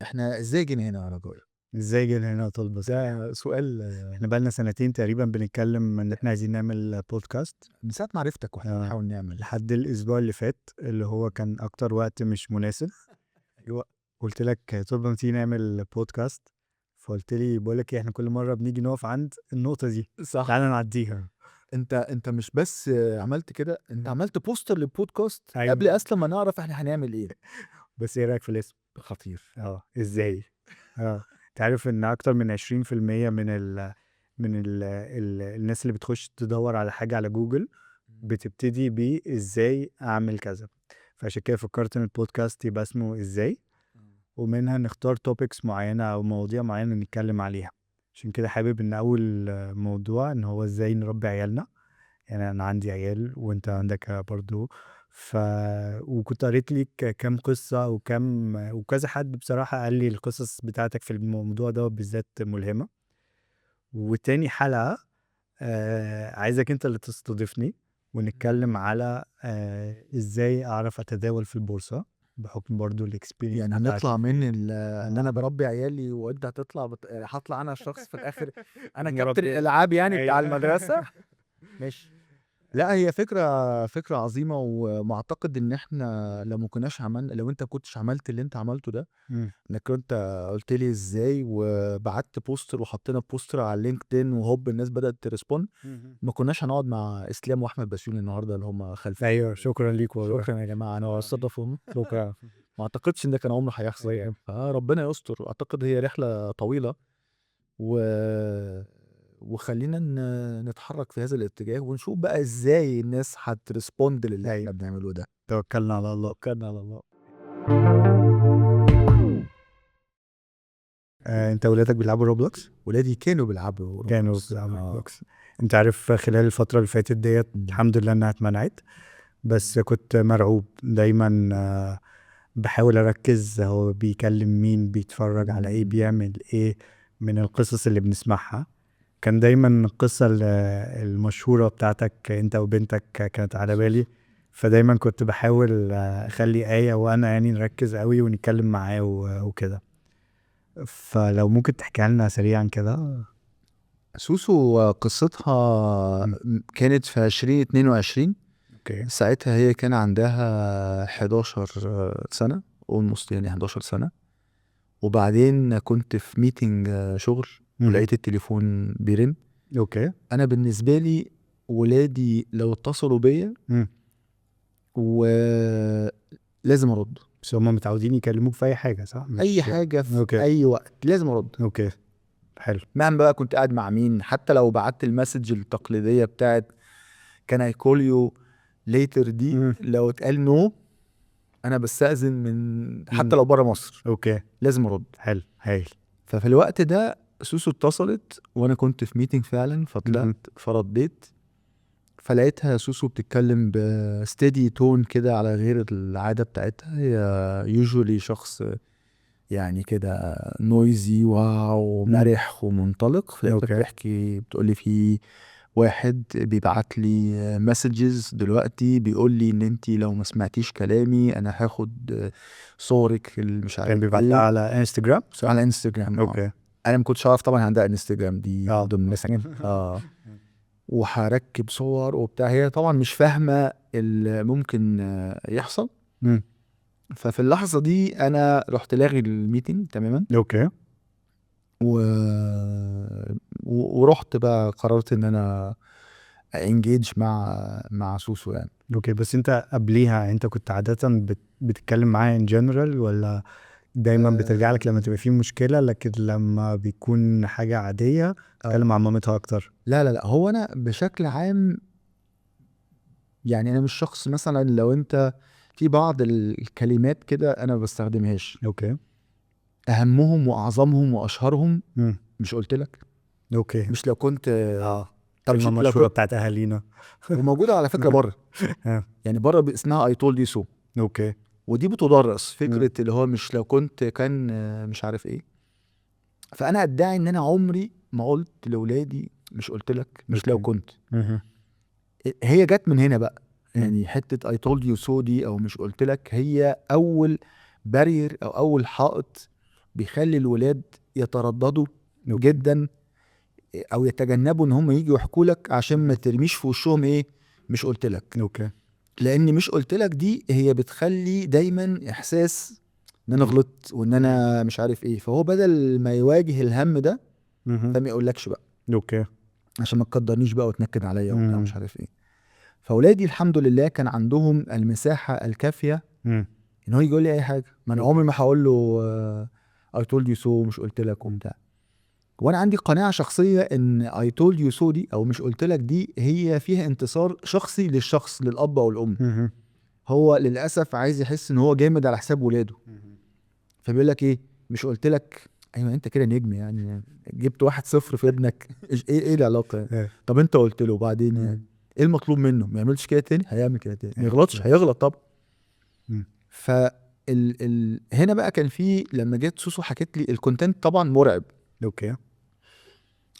احنا ازاي جينا هنا يا رجاء؟ ازاي جينا هنا؟ طب بس ده سؤال. احنا بقالنا سنتين تقريبا بنتكلم ان احنا عايزين نعمل بودكاست. من ساعه ما عرفتك واحنا بنحاول نعمل. لحد الاسبوع اللي فات اللي هو كان اكتر وقت مش مناسب. ايوه قلت لك طب ما تيجي نعمل بودكاست، فقلت لي بقول لك احنا كل مره بنيجي نقف عند النقطه دي، صح. تعالى نعديها. انت مش بس عملت كده، انت عملت بوستر للبودكاست ايوه قبل اصلا ما نعرف احنا هنعمل ايه. بس ايه رايك في الاسم؟ خطير. ازاي؟ انت عارف ان اكتر من 20% من الناس اللي بتخش تدور على حاجه على جوجل بتبتدي ازاي اعمل كذا. فعشان كده فكرت ان البودكاست يبقى اسمه ازاي، ومنها نختار توبكس معينة او مواضيع معينة نتكلم عليها. عشان كده حابب ان اول موضوع ان هو ازاي نربي عيالنا. يعني انا عندي عيال وانت عندك برضو. ف وكنت قريت لك كام قصة وكذا حد بصراحة قال لي القصص بتاعتك في الموضوع ده بالذات ملهمة. وتاني حلقة عايزك انت اللي تستضيفني ونتكلم على ازاي اعرف اتداول في البورصة بحكم برضو الاكسبيرينس يعني بتاعتي. هنطلع من ان انا بربي عيالي وانت هتطلع هطلع انا الشخص في الاخر، انا يا رب. كابتن الالعاب يعني بتاع أيوة. المدرسه. ماشي. لا هي فكره عظيمه، ومعتقد ان احنا لو انت كنتش عملت اللي انت عملته ده، مم. انك انت قلت لي ازاي وبعت بوستر وحطينا بوستر على لينكدين وهوب الناس بدات تريسبوند، مم. ما كناش هنقعد مع اسلام واحمد بسيوني النهارده اللي هم خلف. ايوه شكرا ليك والله. شكرا يا جماعه، انا استضافهم. شكرا. ما اعتقدش ان ده كان عمره هيحصل أيوة. يعني، فربنا يستر. اعتقد هي رحله طويله و... وخلينا نتحرك في هذا الاتجاه ونشوف بقى ازاي الناس هتريسبوند للي احنا ايوه بنعمله ده. توكلنا على الله. توكلنا على الله. انت ولادك بيلعبوا روبلوكس؟ ولادي كانوا بيلعبوا كانوا روبلوكس. بيلعبوا روبلوكس. انت عارف خلال الفترة اللي فاتت ديت الحمد لله انها اتمنعت، بس كنت مرعوب دايما. بحاول اركز هو بيكلم مين، بيتفرج على ايه، بيعمل ايه من القصص اللي بنسمعها. كان دايما القصة المشهورة بتاعتك انت وبنتك كانت على بالي، فدايما كنت بحاول اخلي آية وانا يعني نركز قوي ونتكلم معاه وكده. فلو ممكن تحكي لنا سريعا كده. سوسو قصتها كانت في 2022. اوكي. ساعتها هي كان عندها 11 سنة، اولموست يعني 11 سنة. وبعدين كنت في ميتنج شغل ولقيت التليفون بيرن. اوكي. انا بالنسبة لي ولادي لو اتصلوا بيا ولازم ارد. بس هم متعودين يكلموك في اي حاجة صح؟ اي مش حاجة في اوكي. اي وقت لازم ارد، اوكي حلو. مهما بقى كنت قاعد مع مين. حتى لو بعت المسج التقليدية بتاعت كان اي كول يو ليتر دي، لو اتقال نو انا بستأذن من حتى لو بره مصر اوكي لازم ارد. حلو هايل. ففي الوقت ده سوسو اتصلت وانا كنت في ميتنج فعلا، فطلعت فرديت. فلقيتها سوسو بتتكلم بستيدي تون كده على غير العادة بتاعتها. هي يوجولي شخص يعني كده نويزي واو مرح ومنطلق. فلقيتها اوكي. بتحكي بتقولي في واحد بيبعت لي مسجز دلوقتي بيقول لي ان انتي لو ما سمعتيش كلامي انا هاخد صورك مش كان عارف بيبعت ايه على انستجرام صح؟ على انستجرام. اوكي. انا ما كنتش عارف طبعا عندها انستجرام دي من ضمن الناس. وهركب صور وبتاع. هي طبعا مش فاهمه اللي ممكن يحصل. مم. ففي اللحظه دي انا رحت لاغي الميتنج تماما اوكي. و... ورحت بقى قررت ان انا انجيج مع سوسو يعني. اوكي بس انت قبليها انت كنت عادة بتتكلم معاها ان جنرال، ولا دايما بترجع لك لما تبقى في مشكلة، لكن لما بيكون حاجة عادية تتكلم مع مامتها اكتر؟ لا لا لا، هو انا بشكل عام يعني انا مش شخص مثلا لو انت في بعض الكلمات كده انا ما بستخدمهاش. اوكي. اهمهم واعظمهم واشهرهم مم. مش قلت لك؟ اوكي. مش لو كنت طب كلمة لو مشهورة بتاعت اهالينا. وموجوده على فكره بره. آه. يعني بره اسمها اي تولد يو سو. اوكي. ودي بتدرس فكره اللي هو مش لو كنت كان مش عارف ايه. فانا ادعي ان انا عمري ما قلت لاولادي مش قلت لك، مش لو اوكي. كنت. مهم. هي جت من هنا بقى. مم. يعني حته اي تولد يو سو دي او مش قلت لك هي اول بارير او اول حائط بيخلي الولاد يترددوا جدا او يتجنبوا ان هم يجوا يحكوا لك عشان ما ترميش في وشهم ايه مش قلت لك. اوكي. لان مش قلت لك دي هي بتخلي دايما احساس ان انا غلطت وان انا مش عارف ايه، فهو بدل ما يواجه الهم ده فما يقولكش بقى اوكي عشان ما تقدرنيش بقى وتنكد عليا وبتاع مش عارف ايه. فاولادي الحمد لله كان عندهم المساحه الكافيه ان هو يقول لي اي حاجه، ما انا عمري ما هقول له I told you so مش قلت لك وبتاع. وانا عندي قناعه شخصيه ان I told you so دي او مش قلت لك دي هي فيها انتصار شخصي للشخص، للاب او الام. هو للاسف عايز يحس ان هو جامد على حساب ولاده، فبيقول لك ايه مش قلت لك. ايوه انت كده نجم يعني، جبت 1-0 في ابنك ايه العلاقه يعني؟ طب انت قلت له بعدين يعني ايه المطلوب منه؟ ما يعملش كده تاني، هيعمل كده تاني. ما يغلطش، هيغلط طب. هنا بقى كان في لما جت سوسو حكت لي الكونتنت طبعا مرعب اوكي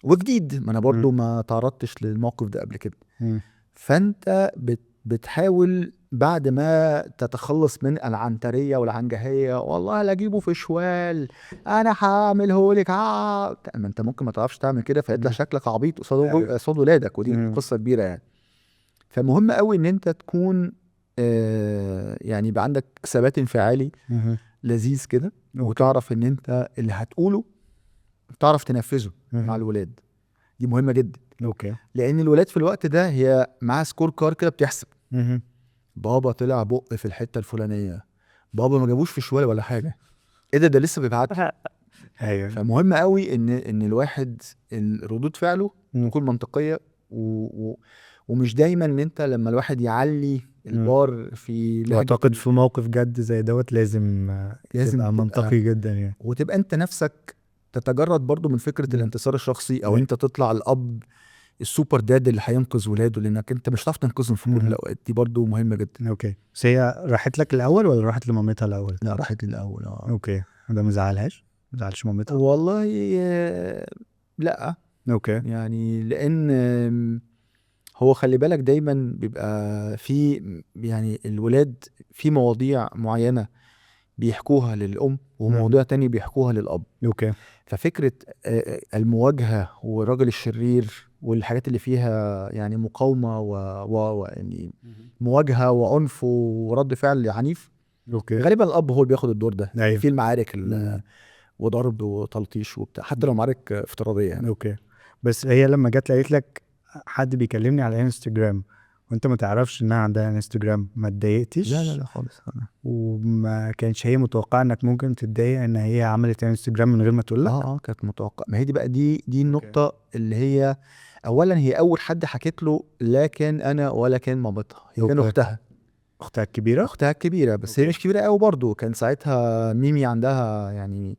وجديد، ما انا برضو ما تعرضتش للموقف ده قبل كده. فانت بتحاول بعد ما تتخلص من العنتريه والعنجهيه، والله لا اجيبه في شوال انا هعمله لك ما انت ممكن ما تعرفش تعمل كده فيطلع شكلك عبيط قصاد ولادك، ودي قصه كبيره يعني. فمهم قوي ان انت تكون يعني يبقى عندك ثبات انفعالي لذيذ كده، وتعرف ان انت اللي هتقوله تعرف تنفذه مع الولاد. دي مهمه جدا. اوكي. لان الولاد في الوقت ده هي معاها سكور كار كده بتحسب بابا طلع بق في الحته الفلانيه، بابا ما جابوش في شوال ولا حاجه، ايه ده لسه بيبعت. ايوه. فمهم قوي ان الواحد ردود فعله تكون منطقيه ومش دايما ان انت لما الواحد يعلي البار في واعتقد في موقف جد زي دوت لازم تبقى منطقي جدا يعني، وتبقى انت نفسك تتجرد برضو من فكره الانتصار الشخصي، او انت تطلع الاب السوبر داد اللي هينقذ ولاده، لانك انت مش هتعرف تنقذهم في كل الاوقات. دي برضو مهمه جدا. اوكي. بس هي راحت لك الاول ولا راحت لمامتها الاول؟ لا راحت لي الاول. اوكي. ده ما زعلهاش؟ ما زعلش مامتها والله لا. اوكي. يعني لان هو خلي بالك دايما بيبقى في يعني الولاد في مواضيع معينه بيحكوها للأم ومواضيع تاني بيحكوها للأب. اوكي. ففكرة المواجهة والراجل الشرير والحاجات اللي فيها يعني مقاومة يعني مواجهة وعنف ورد فعل عنيف، اوكي. غالبا الأب هو اللي بياخد الدور ده. أيوه. في المعارك وضرب وتلطيش وبتاع، حتى لو معارك افتراضية يعني. اوكي. بس هي لما جت قالت لك حد بيكلمني على انستجرام وانت ما تعرفش انها عندها انستجرام، ما اتضايقتش؟ لا خالص. وما كانش هي متوقعه انك ممكن تتضايق ان هي عملت انستجرام من غير ما تقول لك؟ كانت متوقع. ما هي دي بقى دي النقطة اللي هي اولا هي اول حد حكيت له، لا كان انا ولا كان مامتها، هي كان اختها الكبيره. اختها الكبيره، بس هي مش كبيره قوي برضو. كان ساعتها ميمي عندها يعني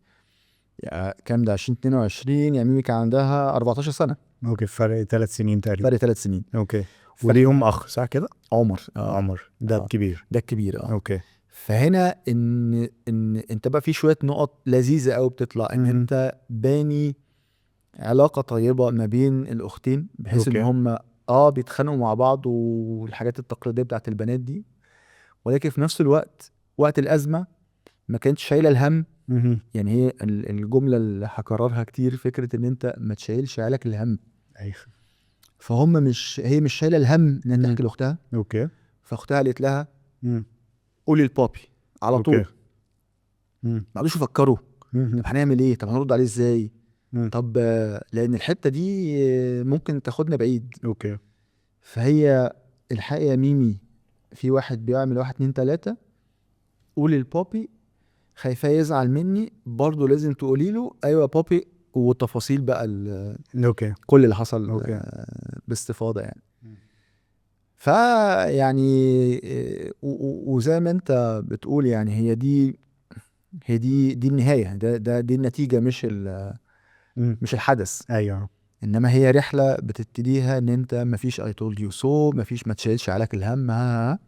كام ده 2022 يعني، ميمي كان عندها 14 سنه. اوكي. فرق 3 سنين تقريبا. فرق 3 سنين. اوكي. وليهم اخ صح كده؟ عمر. عمر ده الكبير. ده الكبير. اوكي. فهنا ان انت بقى في شويه نقط لذيذه قوي بتطلع ان انت باني علاقه طيبه ما بين الاختين، بحيث ان هم بيتخانقوا مع بعض والحاجات التقليديه بتاعت البنات دي، ولكن في نفس الوقت وقت الازمه ما كانتش شايله الهم. يعني هي الجمله اللي هكررها كتير، فكره ان انت ما تشيلش عيالك الهم. ايوه. فهم هي مش شايله الهم ان انت تحكي لاختها. اوكي. فاختها قالت لها قولي للبابي على طول. ما قعدوش يفكروا طب هنعمل ايه، طب هنرد عليه ازاي، طب لان الحته دي ممكن تاخدنا بعيد. اوكي. فهي الحقيقه ميمي في واحد بيعمل 1 2 3، قولي للبابي، خايفاه يزعل مني برضو لازم تقولي له ايوه بابي، وتفاصيل بقى اوكي كل اللي حصل باستفاضه يعني. فيعني وزي ما انت بتقول يعني هي دي النهايه، دي النتيجه مش الحدث. ايوه. انما هي رحله بتبتديها ان انت مفيش I told you so، مفيش ما تشيلش عليك الهم.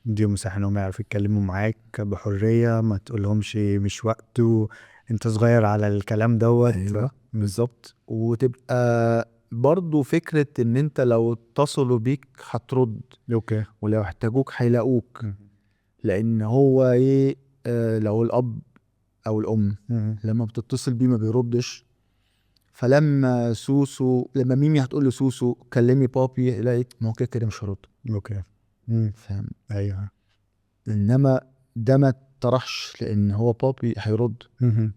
دي مساحه انهم يعرفوا يتكلموا معاك بحريه، ما تقولهمش مش وقته، انت صغير على الكلام دوت. ايوه بالظبط. وتبقى برضو فكره ان انت لو اتصلوا بيك هترد. اوكي. ولو احتاجوك هيلاقوك. لان هو ايه لو الاب او الام مهم. لما بتتصل بيه ما بيردش، فلما لما ميمي هتقول له سوسو كلمي بابي، يلاقي ما هو كده مش هرد. اوكي. فاهم؟ ايوه. انما ده ما طرحش، لان هو بابي هيرد، مهم.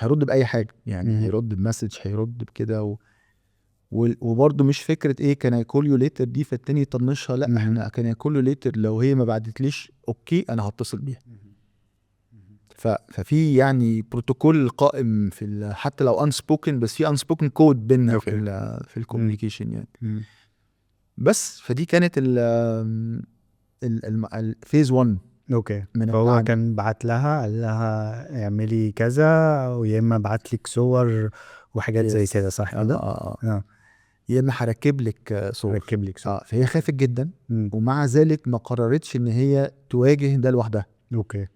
هيرد باي حاجه يعني. مم. هيرد بمسج، هيرد بكده وبرضه مش فكره ايه كان يكول يو ليتر دي فالتاني يطنشها، لا مهم. احنا كان يكول يو ليتر لو هي ما بعتتليش اوكي انا هتصل بيها. ففي يعني بروتوكول قائم في حتى لو unspoken، بس في unspoken كود بيننا أوكي. في الكوميونيكيشن يعني. مم. بس فدي كانت الفيز 1 اوكي. من فهو القعده. كان بعت لها قال لها اعملي كذا، ويا اما بعت لك صور وحاجات زي Yes. كده، صح كده؟ اه. يا اما هركب لك صور. ركب لك صور. فهي خافت جدا، مم. ومع ذلك ما قررتش ان هي تواجه ده لوحدها. اوكي.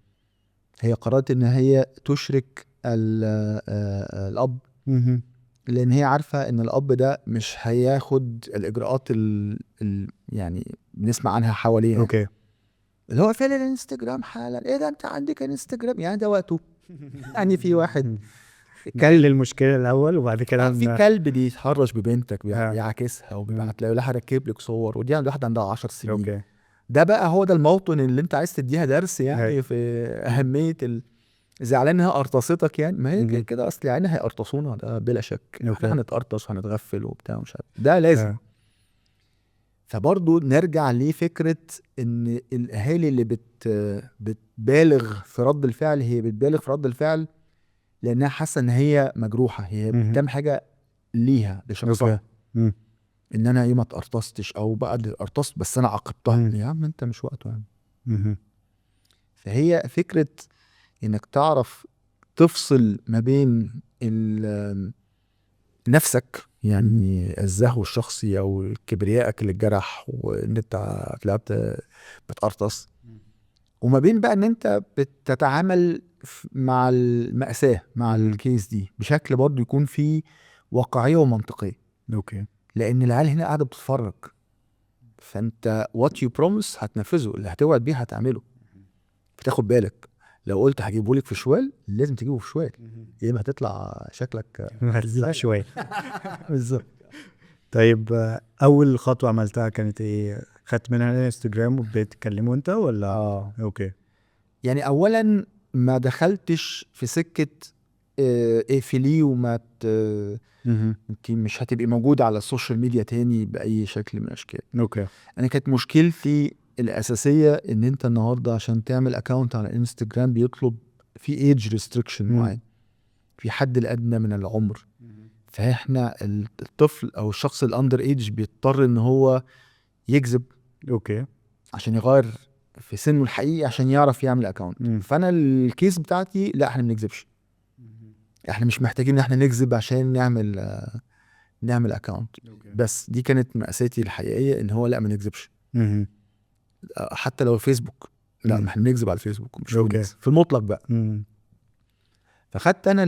هي قررت ان هي تشرك الاب، مهم. لان هي عارفه ان الاب ده مش هياخد الاجراءات يعني بنسمع عنها حوالينا، اوكي. اللي هو فين الانستجرام حالا، ايه ده انت عندك انستجرام يعني ده وقته. يعني في واحد كل المشكله الاول وبعد كده في كلب بيتحرش ببنتك آه. بيعاكسها وبيبعت لها ركب لك صور، ودي عند واحده عندها 10 سنين. اوكي. ده بقى هو ده الموطن اللي انت عايز تديها درس هاي. يعني في اهميه زعلان انها قرطستك يعني. ما هي مهم. كده اصل يعني هيقرطصونا ده بلا شك. أوكي. احنا هنتقرطص وهنتغفل وبتاع مش عارف، ده لازم. آه. فبرضه نرجع لفكره ان الاهالي اللي بتبالغ في رد الفعل، هي بتبالغ في رد الفعل لانها حاسه ان هي مجروحه، هي مهم. بتعمل حاجه ليها لشخصها. اوكي. مم. ان انا ايه ما اتقرطصتش او بقى اتقرطصت بس انا عاقبتها. مم. يا عم انت مش وقته يعني. مهم. فهي فكره انك تعرف تفصل ما بين نفسك يعني الزهو الشخصي او كبريائك اللي اتجرح وان انت طلعت بتقرطص، وما بين بقى ان انت بتتعامل مع المأساة مع مم. الكيس دي بشكل برضو يكون فيه واقعية ومنطقية. اوكي. لان العيال هنا قاعدة بتتفرج، فانت what you promise هتنفذه، اللي هتوعد بيه هتعمله. فتاخد بالك لو قلت هجيبه لك في شوال لازم تجيبه في شوال، يا اما هتطلع شكلك مهزأ شويه. بالظبط. طيب اول خطوه عملتها كانت ايه؟ خدت منها الانستجرام وبدأت تكلمه انت ولا؟ اوكي. يعني اولا ما دخلتش في سكه اقفليه وما مهم. انت مش هتبقي موجوده على السوشيال ميديا تاني باي شكل من الاشكال. اوكي. انا كانت مشكلتي الاساسيه ان انت النهارده عشان تعمل اكاونت على انستجرام بيطلب في ايج ريستريكشن معين، في حد الادنى من العمر. فاحنا الطفل او الشخص الاندر ايج بيضطر ان هو يكذب اوكي. عشان يغير في سنه الحقيقي عشان يعرف يعمل اكاونت. فانا الكيس بتاعتي لا احنا ما بنكذبش، احنا مش محتاجين ان احنا نكذب عشان نعمل اكاونت. بس دي كانت مأساتي الحقيقيه ان هو لا ما نكذبش. مهم. حتى لو فيسبوك لا ما احنا بنكذب على الفيسبوك مش أوكي. بنكذب في المطلق بقى. مم. فخدت انا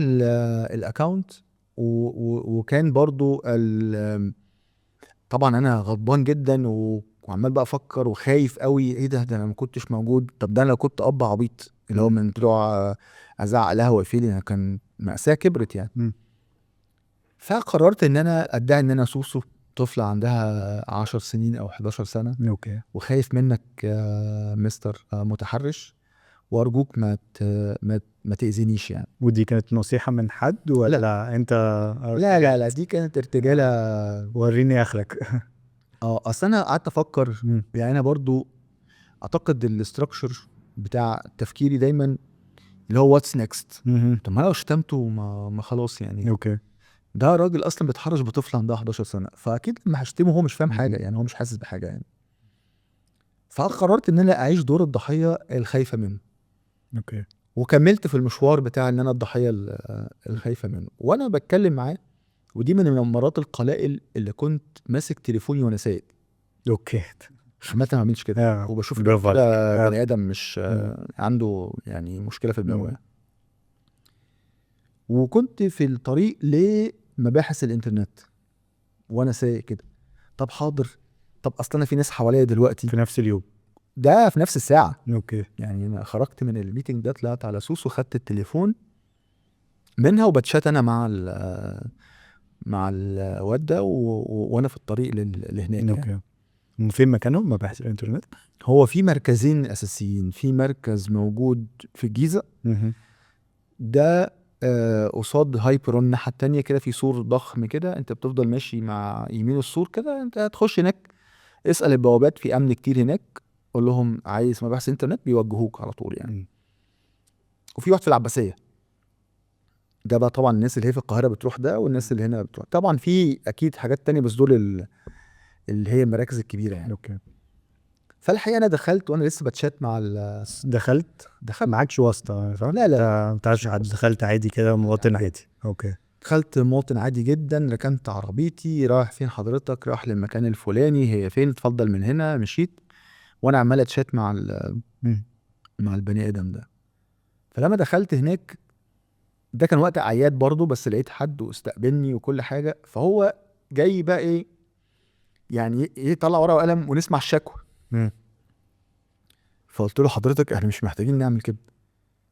الاكاونت وكان برضو طبعا انا غضبان جدا وعمال بقى افكر وخايف قوي، ايه ده انا ما كنتش موجود. طب ده انا لو كنت اب عبيط اللي هو من بتوع ازعق لها واقفلي، انا كان مأساة كبرت يعني. مم. فقررت ان انا ادعي ان انا سوسو طفلة عندها 10 سنين او 11 سنة اوكي. وخايف منك يا مستر متحرش، وارجوك ما تأذينيش يعني. ودي كانت نصيحة من حد ولا لا. انت؟ لا دي كانت ارتجالة. وريني اخرك. اصل انا قعدت افكر يعني. انا برضو اعتقد الاستراكشر بتاع تفكيري دايما اللي هو واتس نيكست. طب ما لو شتمته ما خلاص يعني. اوكي. ده راجل اصلا بيتحرش بطفل عندها 11 سنه، فاكيد لما هشتمه هو مش فاهم حاجه يعني، هو مش حاسس بحاجه يعني. فقررت ان انا اعيش دور الضحيه الخايفه منه. اوكي. وكملت في المشوار بتاع ان انا الضحيه الخايفه منه وانا بتكلم معاه. ودي من المرات القلائل اللي كنت ماسك تليفوني وانا سايق. اوكي. عامة ما بعملش كده وبشوف كده بني ادم مش عنده يعني مشكله في دماغه. وكنت في الطريق لمباحث الانترنت وانا سايق كده. طب حاضر، طب اصل انا في ناس حواليا دلوقتي في نفس اليوم ده في نفس الساعه. اوكي. يعني انا خرجت من الميتنج ده طلعت على سوسو خدت التليفون منها وبتشات انا مع الواد ده وانا في الطريق لهناك يعني. اوكي. من فين مكانهم مباحث الانترنت؟ هو في مركزين اساسيين، في مركز موجود في الجيزه ده قصاد هايبرون الناحيه التانية كده، في سور ضخم كده، انت بتفضل ماشي مع يمين السور كده، انت هتخش هناك اسال البوابات، في امن كتير هناك، قول لهم عايز مباحث انترنت بيوجهوك على طول يعني. وفي واحد في العباسيه، ده بقى طبعا الناس اللي هي في القاهره بتروح ده، والناس اللي هنا بتروح طبعا، في اكيد حاجات تانية بس دول اللي هي المراكز الكبيره يعني. اوكي. فالحقيقه انا دخلت وانا لسه بتشات مع دخلت معكش واسطه صح؟ لا لا ما تعرفش حد، دخلت عادي كده مواطن عادي. اوكي. دخلت مواطن عادي جدا، ركنت عربيتي، رايح فين حضرتك؟ راح للمكان الفلاني، هي فين؟ اتفضل من هنا، مشيت وانا عمال اتشات مع البني ادم ده. فلما دخلت هناك، ده كان وقت اعياد برضو، بس لقيت حد واستقبلني وكل حاجه، فهو جاي بقى ايه يعني، ايه طلع ورقه وقلم ونسمع الشكوى. فقلت له حضرتك احنا مش محتاجين نعمل كده.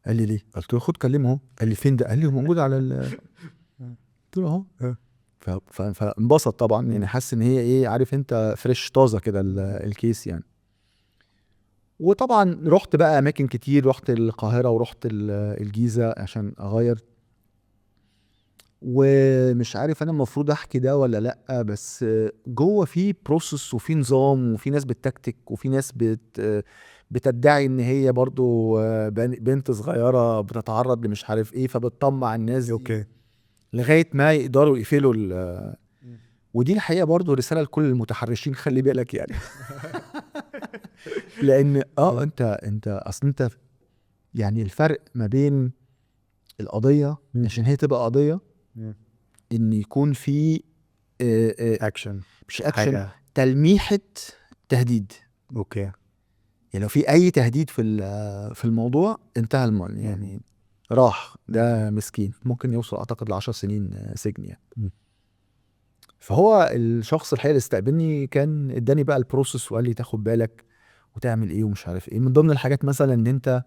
قال لي ليه؟ قلت له خد كلمه اهو. قال لي فين ده؟ قال لي موجود على قلت له اهو. فانبسط طبعا يعني، حس ان هي ايه، عارف انت، فريش طازه كده الكيس يعني. وطبعا رحت بقى اماكن كتير، رحت القاهره ورحت الجيزه عشان اغير. ومش عارف انا المفروض احكي ده ولا لا، بس جوه في بروسس وفي نظام وفي ناس بتكتك وفي ناس بتدعي ان هي برضو بنت صغيره بتتعرض لمش عارف ايه، فبتطمع الناس دي. اوكي. لغايه ما يقدروا يقفلوا ودي الحقيقه برضو رساله لكل المتحرشين، خلي بالك يعني. لان انت اصل انت يعني الفرق ما بين القضيه عشان هي تبقى قضيه، ان يكون في اكشن، مش اكشن، حاجه. تلميحه تهديد. اوكي. يعني لو في اي تهديد في الموضوع انتهى يعني راح ده مسكين، ممكن يوصل اعتقد ل10 سنين سجن يعني. فهو الشخص الحقيقي اللي استقبلني كان اداني بقى البروسيس وقال لي تاخد بالك وتعمل ايه ومش عارف ايه. من ضمن الحاجات مثلا ان انت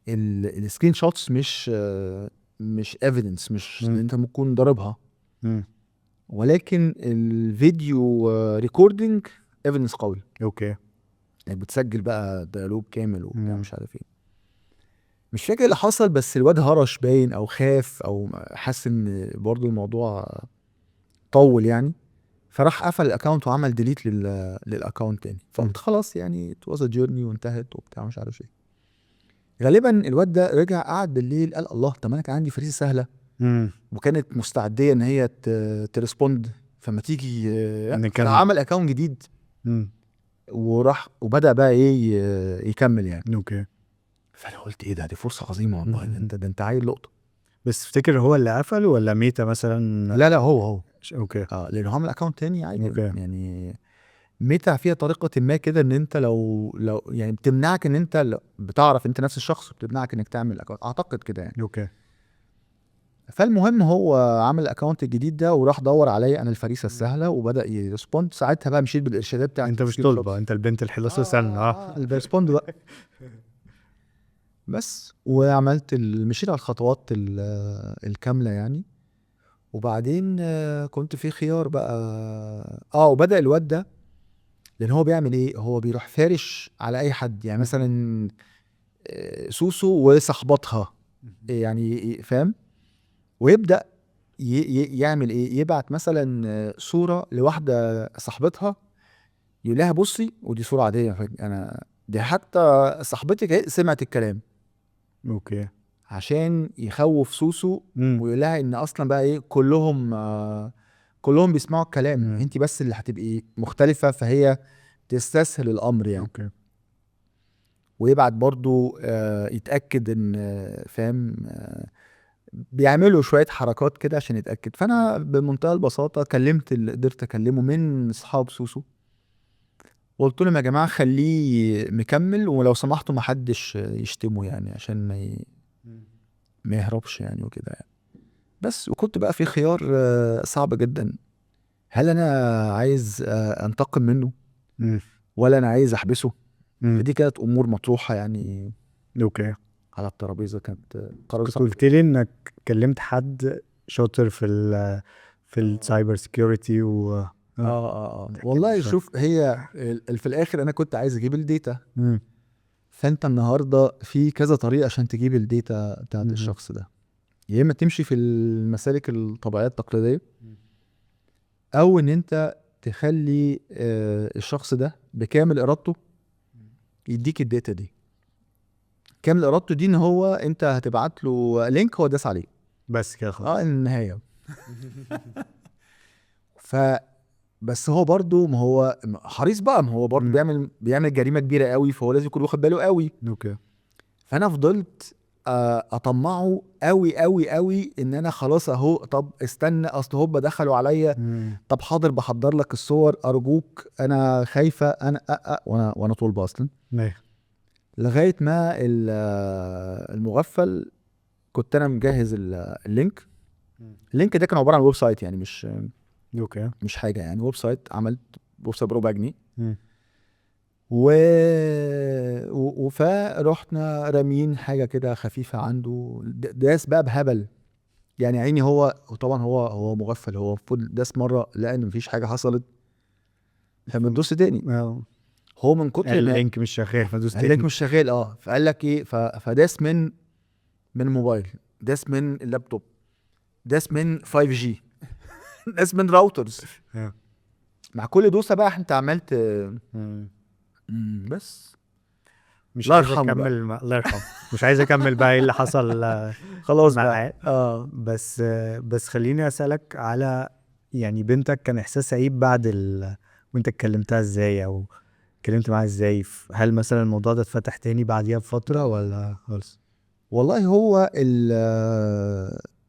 السكرين شوتس مش ايفيدنس، مش ان انت ممكن ضاربها، ولكن الفيديو ريكوردنج ايفيدنس قوي. اوكي. يعني بتسجل بقى ديالوج كامل وبتاع مش عارف ايه. مش فاكر اللي حصل، بس الواد هرش باين او خاف او حس ان برضو الموضوع طول يعني، فراح قفل الاكونت وعمل ديليت للاكونت تاني. فقلت خلاص يعني ات واز جيرني وانتهت وبتاع مش عارف ايه. غالبا الواد ده رجع قعد بالليل قال الله، طب انا كان عندي فريسه سهله وكانت مستعديه ان هي تريسبوند، فما تيجي عمل اكونت جديد وراح وبدا بقى ايه يكمل يعني. اوكي. فانا قلت ايه ده، دي فرصه عظيمه والله، ده انت عيل لقطه. بس تفتكر هو اللي قفل ولا ميتا مثلا؟ لا هو اوكي. لانه عامل اكونت تاني عادي. اوكي. يعني ميتا فيها طريقه ما كده ان انت لو يعني بتمنعك ان انت بتعرف انت نفس الشخص، بتمنعك انك تعمل اكونت اعتقد كده يعني. اوكي. فالمهم هو عمل الاكونت الجديد ده وراح دور عليا انا الفريسه السهله وبدا يرسبوند. ساعتها بقى مشيت بالارشادات بتاعت انت مش طالبه، انت البنت الحلوه سنه الريسبوند بقى. بس وعملت مشيت على الخطوات الكامله يعني. وبعدين كنت في خيار بقى وبدا الواد ده، لان هو بيعمل ايه، هو بيروح فارش على اي حد يعني، مثلا سوسو وصاحبتها يعني فاهم، ويبدا يعمل ايه، يبعت مثلا صوره لواحده صاحبتها يقول لها بصي، ودي صوره عاديه، انا دي حتى صاحبتك سمعت الكلام. اوكي. عشان يخوف سوسو ويقول لها ان اصلا بقى ايه، كلهم بيسمعوا الكلام، انت بس اللي هتبقي مختلفه، فهي تستسهل الامر يعني. اوكي. ويبعت برضو يتاكد ان فاهم، بيعملوا شويه حركات كده عشان يتاكد. فانا بمنتهى البساطه كلمت اللي قدرت اكلمه من اصحاب سوسو، وقلت لهم يا جماعه خليه مكمل، ولو سمحتوا ما حدش يشتمه يعني، عشان ما يهربش يعني وكده يعني. بس وكنت بقى في خيار صعب جدا، هل انا عايز انتقم منه ولا انا عايز احبسه. فدي كانت امور مطروحه يعني. اوكي. على الترابيزه. كانت قرار كنت صعب. قلت لي انك كلمت حد شاطر في السايبر سيكيورتي والله شوية. شوف، هي في الاخر انا كنت عايز اجيب الداتا. مم. فانت النهارده في كذا طريقه عشان تجيب الداتا بتاعت مهم. الشخص ده. يا اما تمشي في المسالك الطبيعيه التقليديه، او ان انت تخلي الشخص ده بكامل ارادته يديك الداتا دي. كامل ارادته دي ان هو انت هتبعت له لينك هو داس عليه. بس كده خلاص. النهايه. ف بس هو برضو، ما هو حريص بقى، ما هو برضو بيعمل جريمه كبيره قوي، فهو لازم يكون واخد باله قوي. اوكي. فانا فضلت اطمعه قوي قوي قوي ان انا خلاص اهو، طب استنى اصل هوبا دخلوا عليا، طب حاضر بحضر لك الصور ارجوك انا خايفه انا وانا طول اصلا. لغايه ما المغفل كنت انا مجهز اللينك. اللينك ده كان عباره عن ويب سايت، يعني اوكي. مش حاجه، يعني ويب سايت. عملت ويب سايت بربع جنيه مم. فرحنا رامين حاجه كده خفيفه عنده، داس بقى بهبل. يعني عيني، هو طبعا هو مغفل، هو المفروض داس مره لقى ان مفيش حاجه حصلت فبندوس تاني. هو من كتر ما اللينك مش شغال فدوس تاني. اللينك مش شغال. فقال لك ايه، فداس من موبايل، داس من اللابتوب، داس من 5G، داس من راوترز. مع كل دوسه بقى انت عملت بس مش الله عايز يرحمه بقى. اكمل الله يرحمه. مش عايز اكمل بقى ايه اللي حصل خلاص معاه. بقى. بس خليني اسالك على يعني بنتك كان احساسها ايه بعد وانت اتكلمتها ازاي او اتكلمت معاها ازاي؟ هل مثلا الموضوع ده اتفتح تاني بعديها بفتره ولا خالص؟ والله هو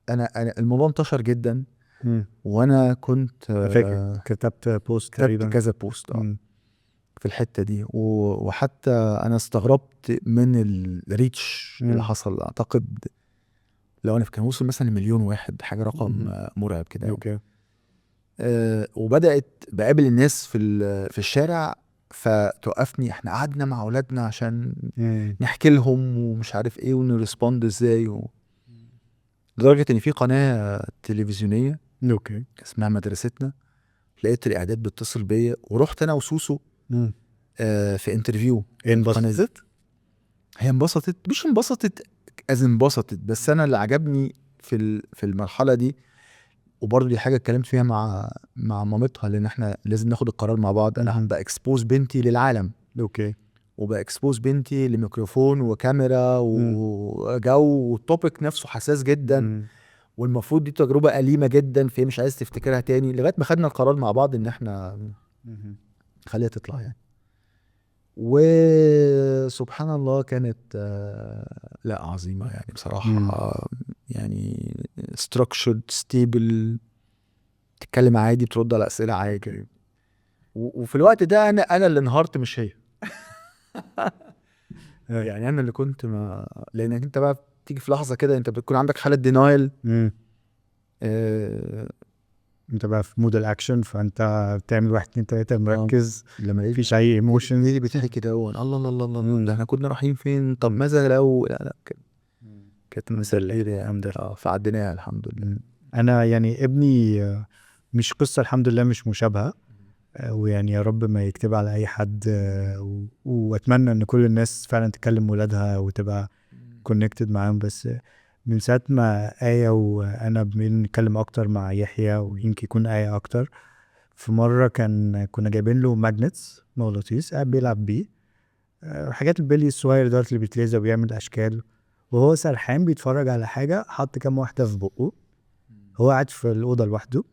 انا الموضوع انتشر جدا، وانا كنت فاكر كتبت بوست كتبت تقريبا. كذا بوست في الحته دي، وحتى انا استغربت من الريتش اللي حصل. اعتقد لو انا كان وصل مثلا 1,000,000 واحد، حاجه رقم مرعب كده يعني. اوكي. وبدات بقابل الناس في الشارع، فتوقفني. احنا قعدنا مع اولادنا عشان نحكي لهم ومش عارف ايه ونرسبوند ازاي لدرجه ان في قناه تلفزيونيه اوكي. اسمها مدرستنا، لقيت الاعداد بيتصل بيا، ورحت انا وسوسو في انترفيو. انبسطت؟ هي انبسطت، مش انبسطت انبسطت، بس انا اللي عجبني في المرحله دي، وبرضه دي حاجه اتكلمت فيها مع مامتها، لان احنا لازم ناخد القرار مع بعض. انا هبقى اكسبوز بنتي للعالم، اوكي، وباكسبوز بنتي لميكروفون وكاميرا وجو، والتوبيك نفسه حساس جدا، والمفروض دي تجربه أليمة جدا، فهي مش عايز تفتكرها تاني، لغايه ما خدنا القرار مع بعض ان احنا خليها تطلع يعني. وسبحان الله كانت لا عظيمة يعني بصراحة. يعني structured stable، تتكلم عادي، بترد على أسئلة عادي. وفي الوقت ده أنا اللي انهارت مش هي. يعني أنا اللي كنت لأنك أنت بقى تيجي في لحظة كده أنت بتكون عندك حالة دينايل. انت بقى في مود الاكشن، فانت بتعمل 1 2 3 مركز، لما مفيش اي ايموشن. اللي بتحكي كده الله الله الله الله، ده احنا كنا رايحين فين، طب ماذا لو لا كانت مسلية الحمد لله، فعديناها الحمد لله. انا يعني ابني مش قصة الحمد لله مش مشابهة، ويعني يا رب ما يكتب على اي حد، واتمنى ان كل الناس فعلا تكلم ولادها وتبقى كونكتد معاهم. بس من ساعة ما آية وانا بنتكلم اكتر مع يحيى، ويمكن يكون آية اكتر، في مرة كنا جايبين له ماجنتس مغناطيس قاعد بيلعب بيه، حاجات البلي الصغير دوت اللي بيتلزق وبيعمل اشكال، وهو سرحان بيتفرج على حاجة، حط كام واحدة في بقه، هو قاعد في الأوضة لوحده،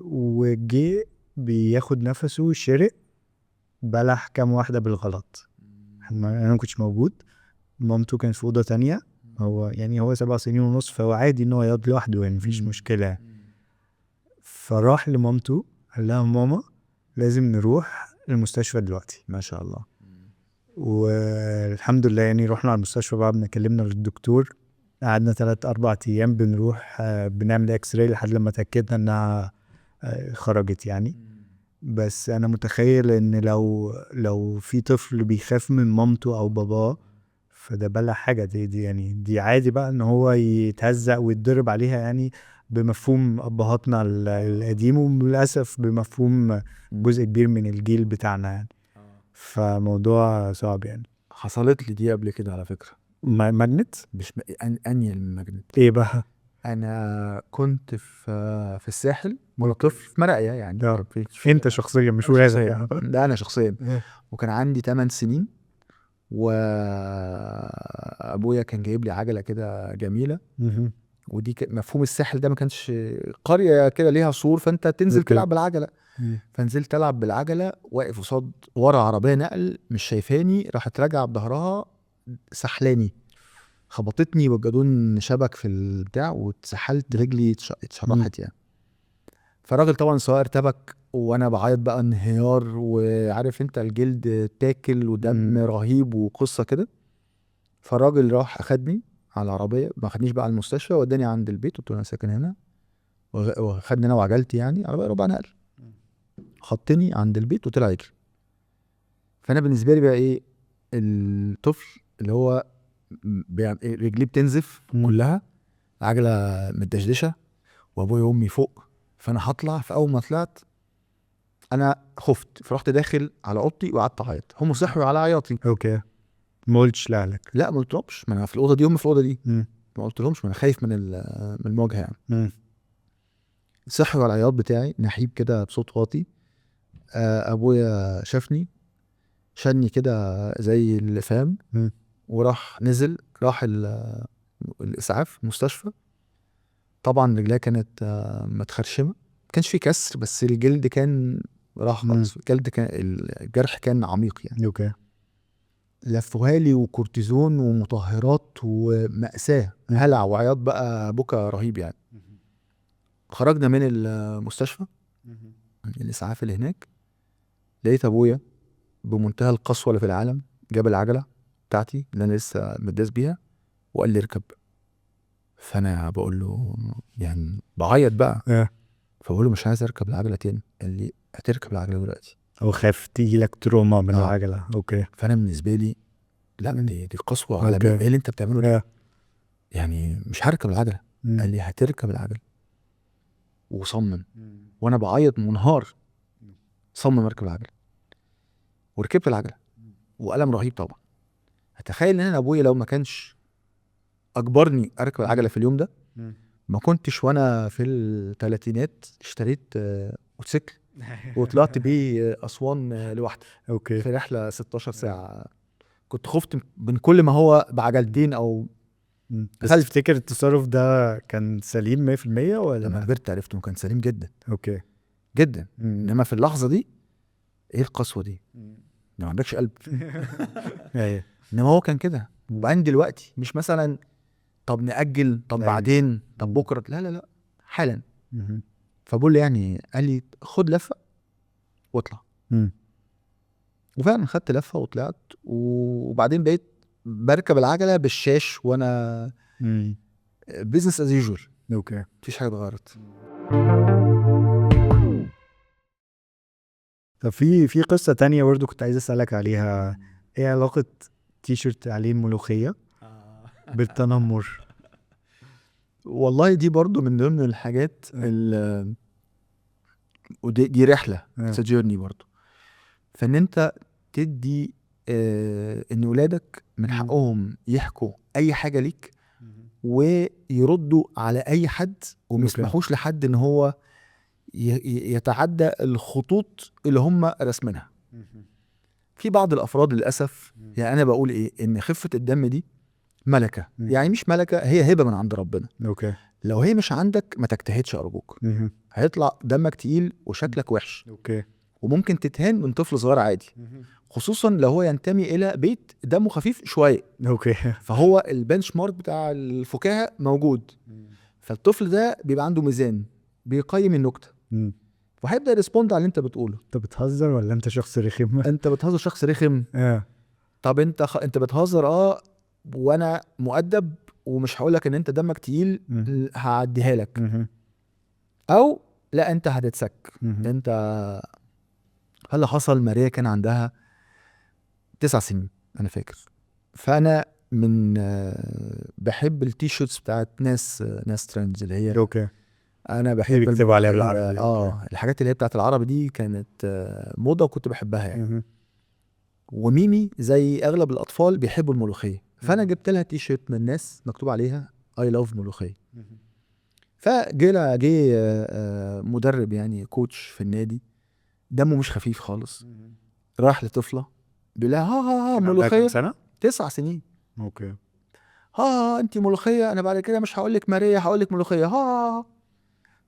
وجي بياخد نفسه شرق، بلح كام واحدة بالغلط. انا ما كنتش موجود، مامته كانت في أوضة تانية، هو يعني هو 7 سنين ونص، فهو عادي ان هو يقعد لوحده يعني مفيش مشكلة. فراح لمامته قال لها ماما لازم نروح المستشفى دلوقتي. ما شاء الله. والحمد لله يعني رحنا على المستشفى، بعد ما كلمنا للدكتور قعدنا 3-4 ايام بنروح بنعمل اكس راي لحد لما اتاكدنا انها خرجت يعني. بس انا متخيل ان لو في طفل بيخاف من مامته او باباه، فده بلا حاجة دي يعني دي عادي بقى ان هو يتهزق ويتضرب عليها يعني بمفهوم ابهاتنا القديم وللاسف بمفهوم جزء كبير من الجيل بتاعنا يعني. فموضوع صعب يعني. حصلت لي دي قبل كده على فكرة. ماجنت مش انيل من ماجنت. ايه بقى؟ انا كنت في الساحل وانا طفل في مراقية يعني. ده مفيش- انت شخصيا مش أنا ولادك شخصيا. يعني. ده انا شخصيا. وكان عندي 8 سنين وابويا كان جايب لي عجلة كده جميلة. مهم. ودي مفهوم الساحل ده ما كانش قرية كده ليها سور فانت تنزل أوكي. تلعب بالعجلة. فنزلت العب بالعجلة واقف قصاد ورا عربية نقل مش شايفاني، راحت راجعة بظهرها سحلاني، خبطتني بالجدون شبك في البتاع واتسحلت رجلي اتشرحت يعني. فالراجل طبعا سواق ارتبك وانا بعيط بقى انهيار، وعارف انت الجلد تاكل ودم رهيب وقصة كده. فالراجل راح اخدني على العربية، ما خدنيش بقى على المستشفى، وداني عند البيت، قلت له انا ساكن هنا، وخدني انا وعجلتي يعني عربية ربع نقل، حطني عند البيت وطلع يجري. فانا بالنسبة لي بقى ايه، الطفل اللي هو رجليه بتنزف كلها، عجلة متدشدشة، وابويا وامي فوق، فانا هطلع. فاول ما طلعت انا خفت، فرحت داخل على اوضتي وقعدت اعيط. هم صحوا على عياطي. اوكي. ما قلتش لاهلك؟ لا ما قلتلهمش، ما انا في الاوضه دي هم في الاوضه دي. ما قلتلهمش، ما انا خايف من من المواجهه يعني. صحوا على العياط بتاعي نحيب كده بصوت واطي. ابويا شافني، شني كده زي اللي فاهم، وراح نزل، راح الاسعاف المستشفى. طبعا رجليها كانت متخرشمه، ما كانش في كسر بس الجلد كان راح خالص. الجلد كان، الجرح كان عميق يعني. اوكي. لفوها لي وكورتيزون ومطهرات ومأساة، هلع وعياط بقى، بكى رهيب يعني. خرجنا من المستشفى الإسعاف اللي هناك، لقيت أبويا بمنتهى القسوة اللي في العالم جاب العجلة بتاعتي اللي أنا لسه متداس بيها وقال لي اركب. فأنا بقول له يعني بعيط بقى، فبقول له مش عايز أركب العجلة تاني. قال لي هتركب العجلة دلوقتي. هو خايف تيجي لك تروما من العجلة. اوكي. فأنا بالنسبة لي لا، دي قسوة على أوكي. ايه اللي انت بتعمله ده؟ يعني مش هركب العجلة. قال لي هتركب العجلة، وصمم. وانا بعيط منهار، صمم اركب العجلة، وركبت العجلة، وألم رهيب طبعا. هتخيل ان انا ابويا لو ما كانش اجبرني اركب العجلة في اليوم ده، ما كنتش وانا في الثلاثينات اشتريت موتوسيكل وطلعت بيه اسوان لوحدي. اوكي. في رحلة 16 ساعة. كنت خفت من كل ما هو بعجلتين او بس تفتكر التصرف ده كان سليم 100% ولا؟ لما كبرت عرفت انه كان سليم جدا. اوكي. جدا. انما في اللحظة دي ايه القسوة دي؟ ما عندكش قلب. ايوه. انما هو كان كده. وبعدين دلوقتي مش مثلا طب نأجل، طب أيوة. بعدين، طب بكرة، لا لا لا، حالا. فبقول لي يعني، قال لي خد لفة واطلع. وفعلا خدت لفة وطلعت، وبعدين بقيت بركب العجلة بالشاش وانا بيزنس از يوجوال. اوكي. مفيش حاجة اتغيرت. طب في قصة تانية برضو كنت عايز اسألك عليها. ايه علاقة تيشرت عليه ملوخية بالتنمر؟ والله دي برضو من ضمن الحاجات ودي رحلة جيرني برضو. فان انت تدي ان ولادك من حقهم يحكوا اي حاجة ليك ويردوا على اي حد، وما يسمحوش لحد ان هو يتعدى الخطوط اللي هم رسمينها. في بعض الافراد للاسف، يعني انا بقول ايه، ان خفة الدم دي ملكة. يعني مش ملكة، هي هبة من عند ربنا. اوكي. لو هي مش عندك ما تجتهدش ارجوك. هيطلع دمك تقيل وشكلك وحش. اوكي. وممكن تتهان من طفل صغير عادي، خصوصا لو هو ينتمي الى بيت دمه خفيف شويه. اوكي. فهو البنش مارك بتاع الفكاهه موجود. فالطفل ده بيبقى عنده ميزان بيقيم النكته، وهيبدا يرسبوند على اللي انت بتقوله. انت بتهزر ولا انت شخص رخم؟ انت بتهزر، شخص رخم. طب انت بتهزر وانا مؤدب ومش هقولك ان انت دمك تقيل، هعديها لك. او لا، انت هتتسك. انت هل حصل ماريا كان عندها 9 سنين انا فاكر، فانا من بحب التيشيرتس بتاعت ناس ترندز اللي هي اوكي انا بحب بيكتبوا عليها الملوخية. بالعربي دي. الحاجات اللي هي بتاعت العربي دي كانت موضة وكنت بحبها يعني. مهم. وميمي زي اغلب الاطفال بيحبوا الملوخية، فانا مم. جبت لها تيشيرت من الناس مكتوب عليها I love ملوخية. مهم. جه مدرب يعني كوتش في النادي دمه مش خفيف خالص، مهم. راح لطفلة بيقول لها ها كان عندها كام ملوخية. سنة؟ 9 سنين. اوكي انت ملوخية، انا بعد كده مش هقول لك ماريا، هقول لك ملوخية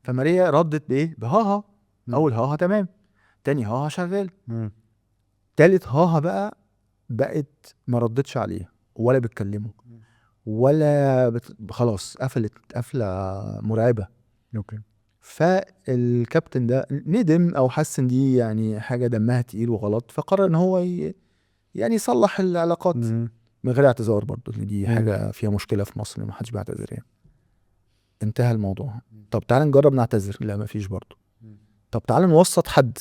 فماريا ردت بايه؟ بها. اول ها تمام، تاني ها شغال، مم. تالت ها بقى بقت ما ردتش عليه ولا بتكلمه ولا خلاص قفلت قفلة مرعبة. اوكي فالكابتن ده ندم او حس ان دي يعني حاجة دمها تقيل وغلط، فقرر ان هو يعني يصلح العلاقات مهم. من غير اعتذار برضه، ان دي مم. حاجة فيها مشكلة في مصر ما حدش بيعتذر يعني. انتهى الموضوع. طب تعال نجرب نعتذر، لا مفيش برضه. طب تعال نوسط حد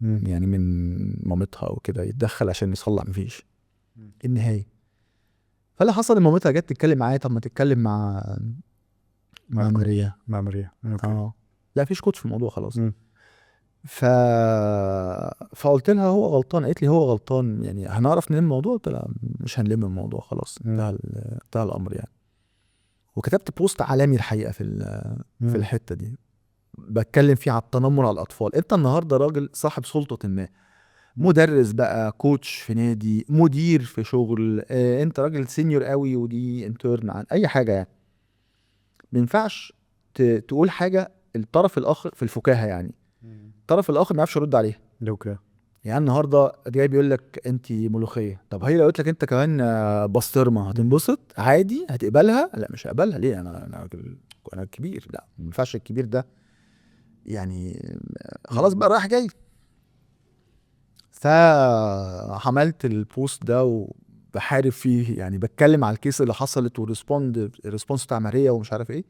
مم. يعني من مامتها او كده يتدخل عشان يصلح، مفيش. مم. النهاية فاللي حصل ان مامتها جت تتكلم معايا، طب ما تتكلم مع ماركو ماريا. مع ماريا اوكي لا فيش كوتش في الموضوع خلاص. مم. ف... فقلت لها هو غلطان، قالت لي هو غلطان يعني هنعرف نلم الموضوع؟ قلت لها مش هنلم الموضوع خلاص، مم. انتهى الامر يعني. وكتبت بوست عالمي الحقيقه في مم. الحته دي بتكلم فيه على التنمر على الاطفال. انت النهارده راجل صاحب سلطه، ما مدرس بقى، كوتش في نادي، مدير في شغل، انت راجل سينيور قوي ودي انترن عن اي حاجه يعني. ما ينفعش تقول حاجه الطرف الاخر في الفكاهه يعني الطرف الاخر ما يعرفش يرد عليها. اوكي يعني النهارده جاي بيقول لك انت ملوخيه، طب هي لو قلت لك انت كمان بسطرمه هتنبسط عادي؟ هتقبلها؟ لا مش هقبلها. ليه؟ انا كبير، لا ما ينفعش الكبير ده يعني خلاص بقى رايح جاي. فعملت البوست ده وبحارب فيه يعني، بتكلم على الكيس اللي حصلت الريسبونس بتاع ماريا ومش عارف ايه.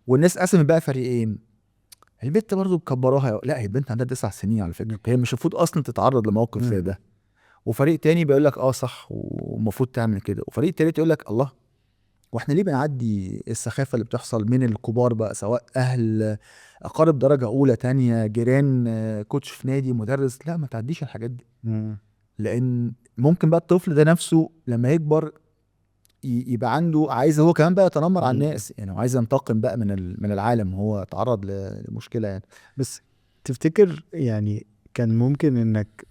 والناس قسمت بقى فريقين، البنت برضو مكبراها، لا هي البنت عندها 9 سنين على فكره، هي مش المفروض اصلا تتعرض لموقف زي ده. وفريق تاني بيقول لك صح ومفروض تعمل كده، وفريق تالت يقول لك الله واحنا ليه بنعدي السخافه اللي بتحصل من الكبار بقى، سواء اهل اقارب درجه اولى تانية جيران كوتش في نادي مدرس، لا ما تعديش الحاجات دي. مم. لان ممكن بقى الطفل ده نفسه لما يكبر يبقى عنده عايز هو كمان بقى يتنمر على الناس يعني، وعايز ينتقم بقى من العالم، هو تعرض لمشكله يعني. بس تفتكر يعني كان ممكن انك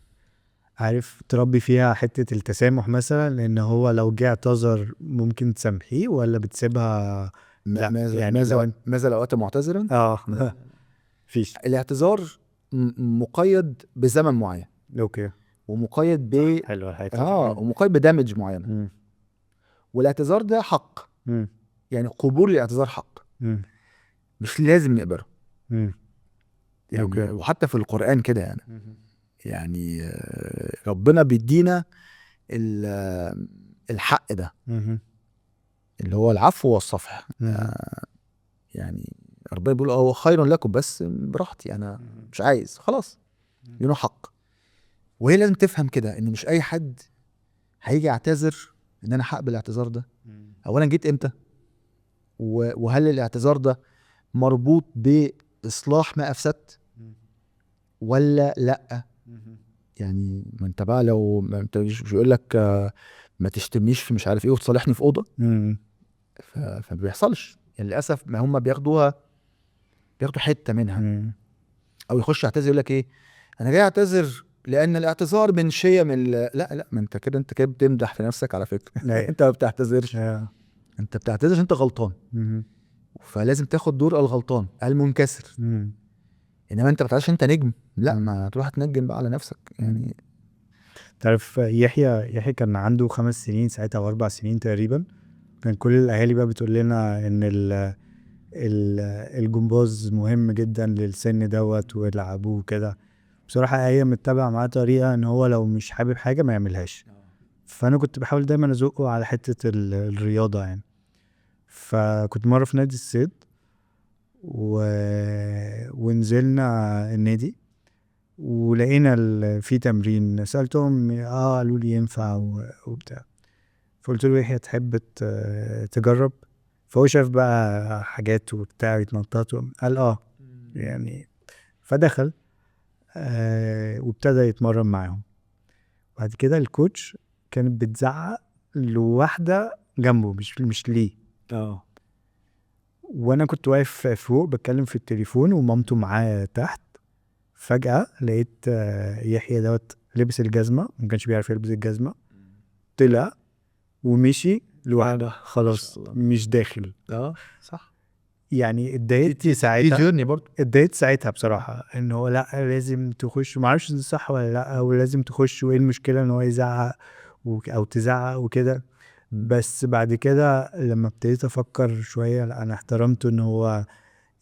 عارف تربي فيها حتة التسامح مثلا، لان هو لو جه اعتذر ممكن تسامحيه، ولا بتسيبها؟ لا ماذا يعني لو انت ماذا لو اتى معتذرا؟ فيش الاعتذار مقيد بزمن معين، اوكي ومقيد ب حلو الحته ومقيد بدمج معينه. مم. والاعتذار ده حق، مم. يعني قبول الاعتذار حق، مم. مش لازم نقبله مم. يعني. اوكي وحتى في القرآن كده يعني، مم. يعني ربنا بيدينا الحق ده مم. اللي هو العفو والصفح. مم. يعني ربنا بيقول هو خير لكم بس براحتي، انا مش عايز خلاص، لانه حق. وهي لازم تفهم كده ان مش اي حد هيجي يعتذر ان انا هقبل الاعتذار ده. اولا جيت امتى؟ وهل الاعتذار ده مربوط باصلاح ما افسدت ولا لا؟ يعني ما انت بقى لو ما انت مش بيقول لك ما تشتمنيش في مش عارف ايه وتصالحني في اوضه، مم. فما بيحصلش يعني للاسف. ما هم بياخدوا حته منها، مم. او يخش يعتذر يقول لك ايه انا جاي اعتذر لان الاعتذار من شيم لا ما انت كده بتمدح في نفسك على فكره. أي. انت ما بتعتذرش، انت بتعتذر عشان انت غلطان، مم. فلازم تاخد دور الغلطان المنكسر. مم. انما انت ما بتعتذرش انت نجم، لا مم. ما تروح تنجم بقى على نفسك يعني. تعرف يحيى كان عنده 5 سنين ساعتها او 4 سنين تقريبا. كان كل الاهالي بقى بتقول لنا ان الجمباز مهم جدا للسن دوت والعبوه كده. بصراحة هي متبع معاه طريقة ان هو لو مش حابب حاجة ما يعملهاش. فانا كنت بحاول دايما ازقه على حتة الرياضة يعني. فكنت مرة في نادي الصيد ونزلنا النادي ولقينا في تمرين، سألتهم قالوا لي ينفع وبتاع. فقلت له يحيى تحب تجرب؟ فهو شاف بقى حاجات وبتاع يتنطط قال يعني فدخل وابتدى يتمرن معاهم. بعد كده الكوتش كانت بتزعق لواحدة جنبه مش ليه. وانا كنت واقف فوق بتكلم في التليفون ومامته معاه تحت. فجأة لقيت يحيى دوت لبس الجزمة، ما كانش بيعرف يلبس الجزمة، طلع ومشي لوحده خلاص مش داخل. صح. يعني اتضايقت دي ساعتها، جيرني برضو. اتضايقت ساعتها بصراحة ان هو لا لازم تخش، ما اعرفش ده صح ولا لا، او لازم تخش وايه المشكلة ان هو يزعق او تزعق وكده. بس بعد كده لما ابتديت افكر شوية لا انا احترمته ان هو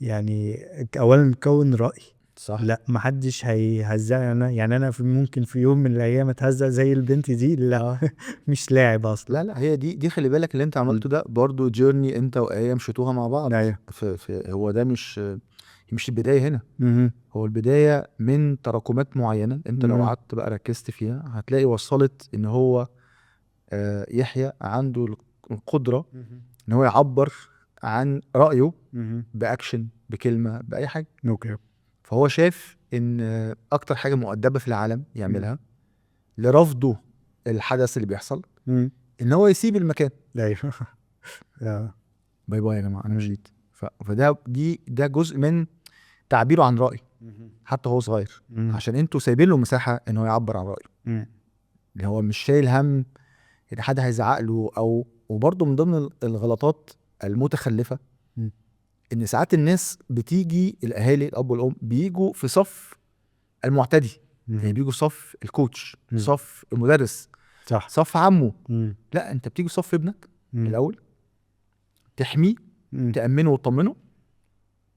يعني اولا كون رأي. صح. لا محدش هيهزقني انا، يعني انا ممكن في يوم من الايام اتهزق زي البنت دي، لا مش لاعب اصلا. لا هي دي خلي بالك اللي انت عملته ده برضو جيرني انت وآية مشيتوها مع بعض. ايوه. هو ده مش البداية هنا. هو البداية من تراكمات معينة انت لو قعدت بقى ركزت فيها هتلاقي وصلت ان هو يحيى عنده القدرة ان هو يعبر عن رأيه بأكشن بكلمة بأي حاجة. اوكي. فهو شاف ان اكتر حاجة مؤدبة في العالم يعملها لرفضه الحدث اللي بيحصل ان هو يسيب المكان. ايوه. باي باي يا جماعة انا مشيت. فده ده جزء من تعبيره عن رأي حتى هو صغير، عشان انتوا سايبين له مساحة ان هو يعبر عن رأيه، اللي هو مش شايل هم ان حد هيزعق له. او وبرضه من ضمن الغلطات المتخلفة ان ساعات الناس بتيجي الاهالي الاب والام بيجوا في صف المعتدي، يعني بيجوا صف الكوتش، صف المدرس، صح. صف عمه. لا انت بتيجي صف ابنك الاول، تحميه، تأمنه وتطمنه،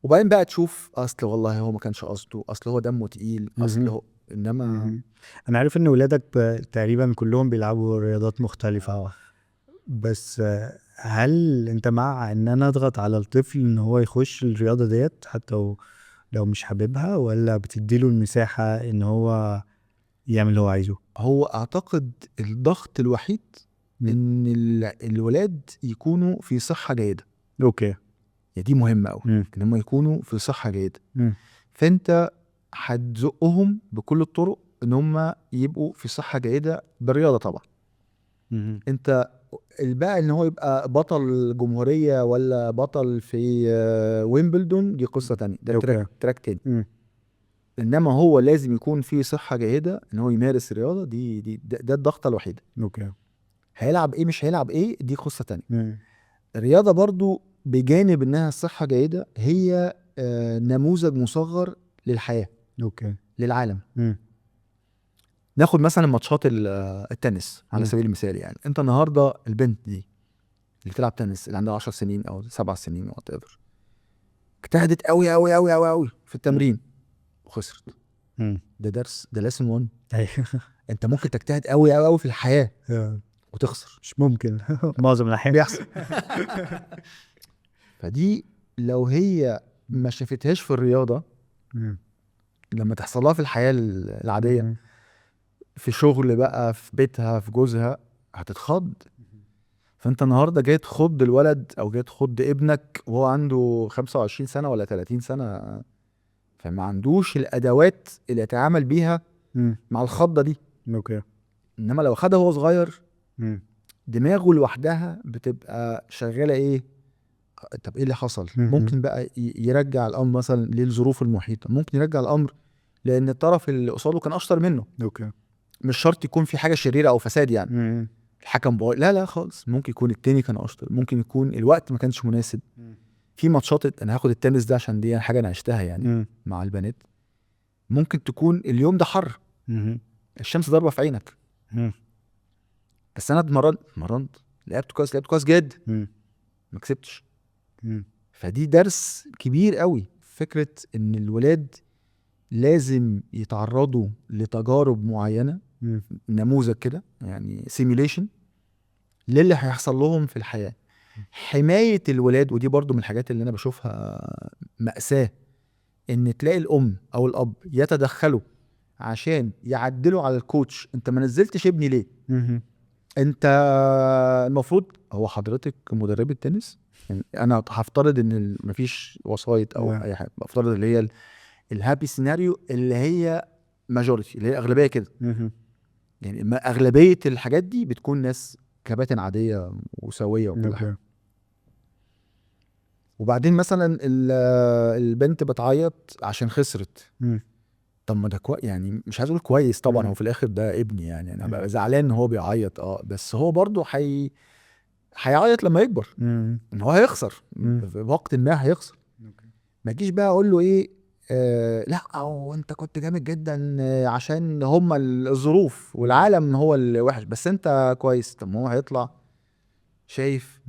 وبعدين بقى تشوف اصل والله هو ما كانش قصده، اصل هو دمه تقيل، اصل هو انما انا عارف ان ولادك تقريبا كلهم بيلعبوا رياضات مختلفة. بس هل انت مع ان انا اضغط على الطفل ان هو يخش الرياضة ديت حتى لو مش حاببها، ولا بتديله المساحة ان هو يعمل اللي هو عايزه؟ هو اعتقد الضغط الوحيد ان الولاد يكونوا في صحة جيدة. اوكي. يعني دي مهمة قوي ان هم يكونوا في صحة جيدة. فانت هتزقهم بكل الطرق ان هم يبقوا في صحة جيدة بالرياضة طبعا. انت بقى ان هو يبقى بطل جمهورية ولا بطل في ويمبلدون دي قصة تانية، ده تراك تاني. انما هو لازم يكون في صحة جيدة ان هو يمارس الرياضة ده الضغطة الوحيدة. اوكي. هيلعب ايه مش هيلعب ايه دي قصة تانية. الرياضة برضو بجانب انها صحة جيدة هي نموذج مصغر للحياة. اوكي. للعالم. ناخد مثلا ماتشات التنس على سبيل المثال. يعني انت النهارده البنت دي اللي بتلعب تنس اللي عندها 10 سنين او 7 سنين وات ايفر اجتهدت قوي قوي قوي قوي قوي في التمرين وخسرت. ده درس، ده ليسن 1. انت ممكن تجتهد قوي قوي قوي في الحياه وتخسر. مش ممكن. معظم الاحيان بيحصل. فدي لو هي ما شافتهاش في الرياضه لما تحصلها في الحياه العاديه في شغل بقى في بيتها في جوزها هتتخض. فانت النهارده جاي تخض الولد او جاي تخض ابنك وهو عنده 25 سنه ولا 30 سنه، فما عندوش الادوات اللي يتعامل بيها مع الخضه دي. اوكي. انما لو خدها وهو صغير دماغه لوحدها بتبقى شغاله ايه. طب ايه اللي حصل؟ ممكن بقى يرجع الامر مثلا للظروف المحيطه، ممكن يرجع الامر لان الطرف اللي قصاده كان اشطر منه. اوكي. مش شرط يكون في حاجه شريره او فساد يعني الحكم بقى لا خالص، ممكن يكون التاني كان اشطر، ممكن يكون الوقت ما كانش مناسب. في ماتشات انا هاخد التنس ده عشان دي حاجه انا عشتها يعني مع البنات. ممكن تكون اليوم ده حر، الشمس ضاربه في عينك، بس انا اتمرنت لعبت كويس جدا، ما كسبتش. فدي درس كبير قوي، فكره ان الولاد لازم يتعرضوا لتجارب معينه، نموذج كده يعني سيميليشن للي هيحصل لهم في الحياة. حماية الولاد، ودي برضو من الحاجات اللي أنا بشوفها مأساة، إن تلاقي الأم أو الأب يتدخلوا عشان يعدلوا على الكوتش. أنت ما نزلتش ابني ليه؟ انت المفروض هو حضرتك مدربة تنس، يعني انا هفترض ان مفيش وسايط او نعم. اي حاجه، بفترض اللي هي الهابي سيناريو اللي هي ماجوريتي، اللي هي اغلبيه كده. يعني اغلبيه الحاجات دي بتكون ناس كباتن عاديه وسويه وكل حاجه. اوكي. وبعدين مثلا البنت بتعيط عشان خسرت. طب ما ده يعني مش عايز اقول كويس طبعا، هو في الاخر ده ابني، يعني انا بقى زعلان ان هو بيعيط، بس هو برضه هيعيط لما يكبر ان هو هيخسر في وقت ما، هيخسر. ما تجيش بقى اقول له ايه، لا او انت كنت جامد جدا عشان هما الظروف والعالم هو الوحش، بس انت كويس. طب ما هو هيطلع شايف.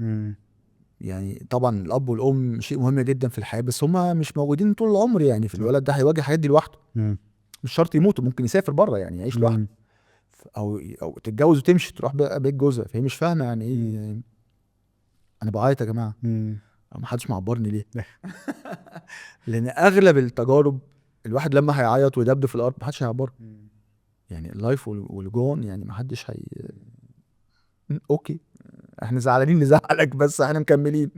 يعني طبعا الاب والام شيء مهم جدا في الحياه، بس هما مش موجودين طول العمر، يعني في الولد ده هيواجه الحاجات دي لوحده. مش شرط يموتوا، ممكن يسافر بره يعني يعيش لوحده، او تتجوز وتمشي تروح بقى بيت جوزها، فهي مش فاهمه يعني ايه يعني انا بعيط يا جماعه، ما حدش معبرني ليه. لان اغلب التجارب الواحد لما هيعيط ويدبدب في الارض ما حدش هيعبره. يعني اللايف والجون، يعني ما حدش اوكي احنا زعلانين نزعلك بس احنا مكملين.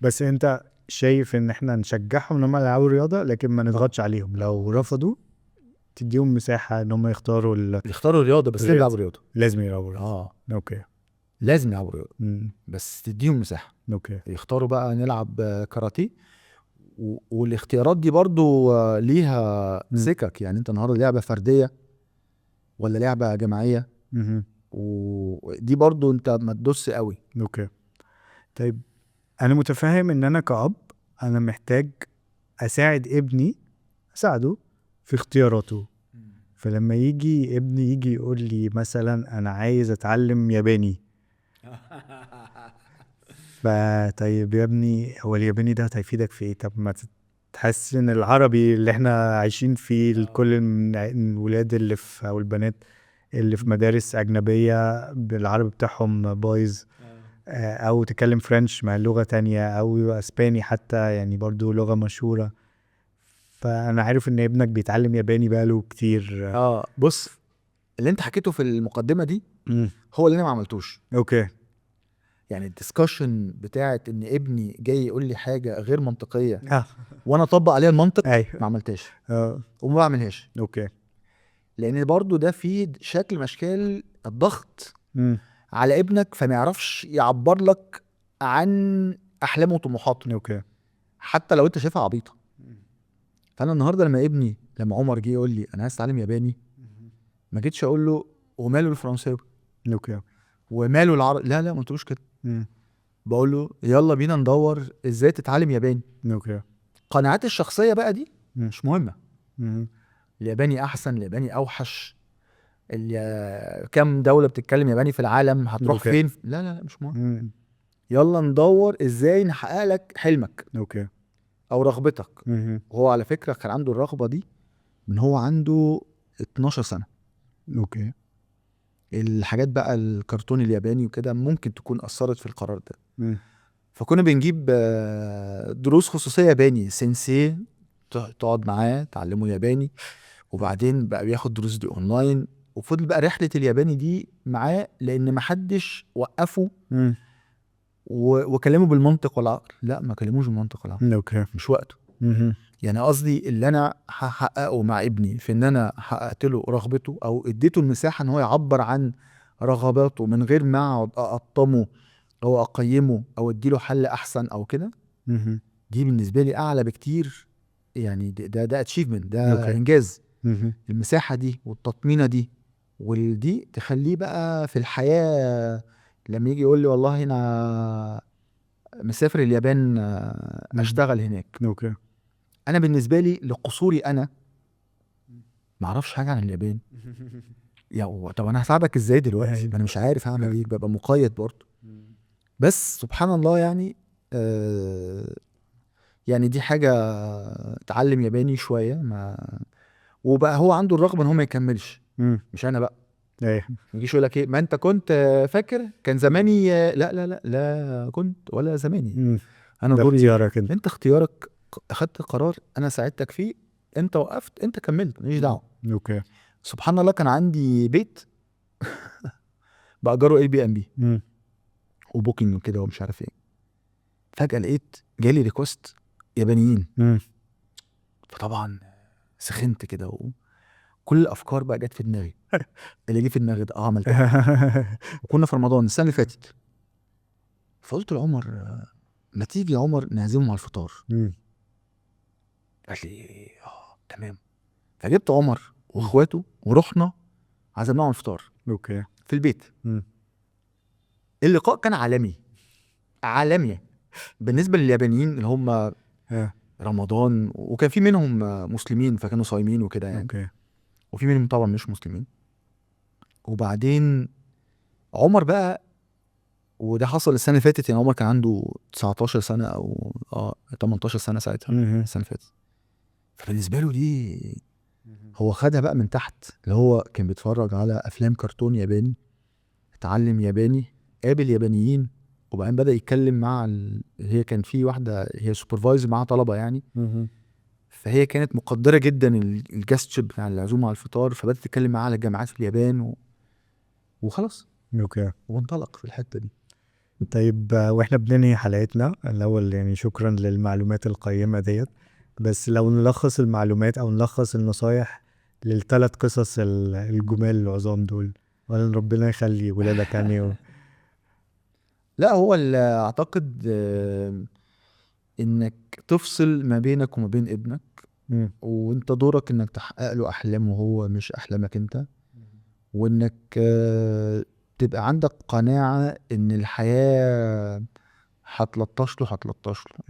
بس انت شايف ان احنا نشجعهم ان هم يلعبوا رياضه لكن ما نضغطش عليهم، لو رفضوا تديهم مساحه ان هم يختاروا يختاروا رياضه، بس لازم يلعبوا رياضه. لازم يلعبوا رياضه. اوكي. لازم يلعبوا رياضه، بس تديهم مساحه. اوكي. يختاروا بقى نلعب كاراتيه، والاختيارات دي برضو ليها سكك. يعني انت النهارده لعبه فرديه ولا لعبه جماعيه، ودي برضو انت ما تدوس قوي. اوكي. طيب انا متفاهم ان انا كأب انا محتاج اساعد ابني، اساعده في اختياراته. فلما يجي ابني يجي يقول لي مثلا انا عايز اتعلم ياباني، فطيب يا ابني هو الياباني ده هيفيدك في ايه؟ طب ما تحسن العربي اللي احنا عايشين فيه، كل الولاد اللي في او البنات اللي في مدارس اجنبيه بالعربي بتاعهم بايظ، او تكلم فرنش مع لغه تانية، او اسباني حتى يعني برضو لغه مشهوره. فانا عارف ان ابنك بيتعلم ياباني بقاله كتير. بص، اللي انت حكيته في المقدمه دي هو اللي انا ما عملتوش. اوكي. يعني الدسكشن بتاعت ان ابني جاي يقول لي حاجه غير منطقيه وانا اطبق عليها المنطق، ايوه ما عملتهاش وما بعملهاش. اوكي. لان برضو ده فيه شكل من اشكال الضغط على ابنك، فما يعرفش يعبر لك عن احلامه وطموحاته، اوكي. حتى لو انت شايفها عبيطه. فانا النهارده لما عمر جه يقول لي انا عايز اتعلم ياباني، ما جيتش اقول له وماله الفرنساوي اوكي. وماله العربي، لا ما قلتلوش كده. بقول له يلا بينا ندور ازاي تتعلم ياباني. اوكي. قناعاتي الشخصيه بقى دي مش مهمه. الياباني احسن، الياباني اوحش، كم دوله بتتكلم ياباني في العالم، هتروح فين؟ لا مش مهم. يلا ندور ازاي نحقق لك حلمك اوكي او رغبتك. وهو على فكره كان عنده الرغبه دي من هو عنده 12 سنه. اوكي. الحاجات بقى الكرتون الياباني وكده ممكن تكون اثرت في القرار ده. فكنا بنجيب دروس خصوصيه ياباني، سينسي تقعد معاه تعلمه ياباني، وبعدين بقى بياخد دروس دي اونلاين، وفضل بقى رحله الياباني دي معاه، لان محدش وقفه وكلمه بالمنطق والعقل. لا، ما كلموش بالمنطق والعقل. اوكي. مش وقته. يعني قصدي اللي انا هحققه مع ابني في ان انا حققت له رغبته او اديته المساحه ان هو يعبر عن رغباته من غير ما اقعد اقطمه او اقيمه او اديله حل احسن او كده. دي بالنسبه لي اعلى بكتير. يعني ده اتشيفمنت، ده انجاز. المساحه دي والتطمينه دي والدي تخليه بقى في الحياه لما يجي يقول لي والله انا مسافر اليابان اشتغل هناك. اوكي. انا بالنسبه لي لقصوري انا ما اعرفش حاجه عن اليابان. يا طب انا هساعدك ازاي دلوقتي؟ انا مش عارف اعمل ايه، ببقى مقيد برضه. بس سبحان الله يعني يعني دي حاجه اتعلم ياباني شويه، وبقى هو عنده الرغبه ان هو ما يكملش. مش انا بقى ما يجيش يقول لك ايه ما انت كنت فاكر كان زماني. لا كنت ولا زماني. انا دوري اختيارك انت اختيارك، اخدت قرار انا ساعدتك فيه، انت وقفت، انت كملت، ماليش دعوه. اوكي. سبحان الله كان عندي بيت باجروا اي بي ام بي مم. وبوكينج وكده ومش عارف ايه. فجاه لقيت جالي ريكوست يابانيين، مم. فطبعا سخنت كده وكل الافكار بقى جت في دماغي. اللي جه في دماغي ده عملتها. وكنا في رمضان السنه اللي فاتت، فقلت لعمر ما تيجي يا عمر نعزمهم على الفطار. مم. قال لي تمام. فجبت عمر واخواته ورحنا عزمناهم على الفطار اوكي. في البيت. مم. اللقاء كان عالمي بالنسبه لليابانيين اللي هم آه. رمضان، وكان في منهم مسلمين فكانوا صايمين وكده يعني، اوكي. وفي منهم طبعا مش مسلمين. وبعدين عمر بقى، وده حصل السنه اللي فاتت، يعني عمر كان عنده 19 سنه او 18 سنه ساعتها مم. السنه اللي فاتت. فبالنسبه له دي هو خدها بقى من تحت، اللي هو كان بيتفرج على افلام كرتون ياباني، اتعلم ياباني، قابل يابانيين، وبعدين بدأ يتكلم مع هي كان في واحده هي سوبرفايزر معاها طلبه يعني، مم. فهي كانت مقدره جدا الجاستشر بتاع العزومه على الفطار، فبدأت تتكلم معاها على الجامعات في اليابان وخلاص اوكي. وانطلق في الحته دي. طيب واحنا بننهي حلقتنا الاول، يعني شكرا للمعلومات القيمة ديت، بس لو نلخص المعلومات او نلخص النصايح للثلاث قصص الجمال العظام دول، ولا ربنا يخلي ولادك يعني لا هو اعتقد انك تفصل ما بينك وما بين ابنك، مم. وانت دورك انك تحقق له احلامه هو مش احلامك انت، وانك تبقى عندك قناعة ان الحياة هتلطش له،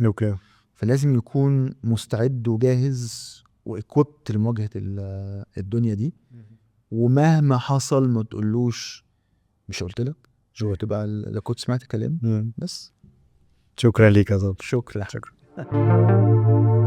اوكي. فلازم يكون مستعد وجاهز واكوبت لمواجهة الدنيا دي. ومهما حصل ما تقولوش مش قلت لك، شو هتبقى لو كنت سمعت كلام مم. بس. شكرا ليك يا زلط. شكرا. شكرا.